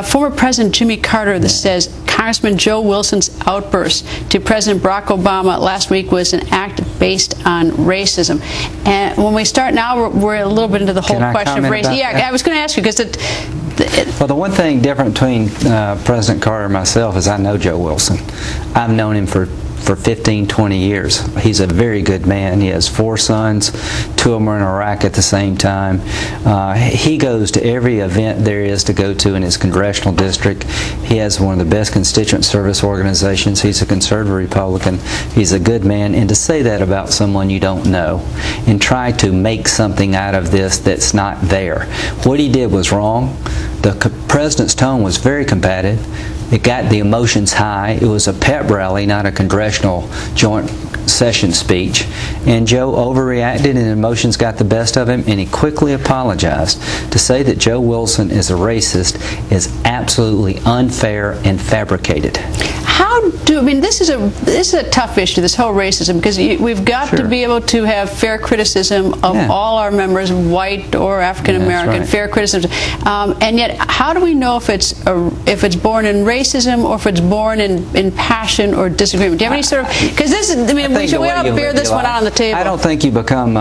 former President Jimmy Carter that says Congressman Joe Wilson's outburst to President Barack Obama last week was an act based on racism. And when we start now, we're a little bit into the whole question of race. Yeah, I was going to ask you because well, the one thing different between President Carter and myself is I know Joe Wilson. I've known him for 15, 20 years. He's a very good man. He has 4 sons. 2 of them are in Iraq at the same time. He goes to every event there is to go to in his congressional district. He has one of the best constituent service organizations. He's a conservative Republican. He's a good man. And to say that about someone you don't know and try to make something out of this that's not there. What he did was wrong. The president's tone was very combative. It got the emotions high. It was a pep rally, not a congressional joint session speech. And Joe overreacted and emotions got the best of him, and he quickly apologized. To say that Joe Wilson is a racist is absolutely unfair and fabricated. I mean, this is a tough issue, this whole racism, because we've got to be able to have fair criticism of all our members, white or African American, fair criticism. And yet, how do we know if it's born in racism or if it's born in passion or disagreement? Do you have any sort of, because this is, I mean, we ought to bear this one out on the table. I don't think you become,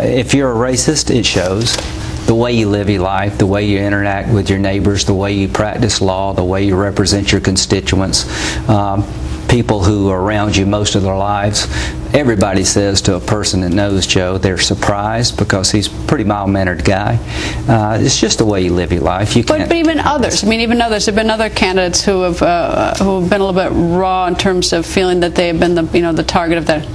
if you're a racist, it shows. The way you live your life, the way you interact with your neighbors, the way you practice law, the way you represent your constituents, people who are around you most of their lives. Everybody says to a person that knows Joe, they're surprised because he's a pretty mild-mannered guy. It's just the way you live your life. You can't. But even others. I mean, even others. There have been other candidates who have been a little bit raw in terms of feeling that they have been the target of that.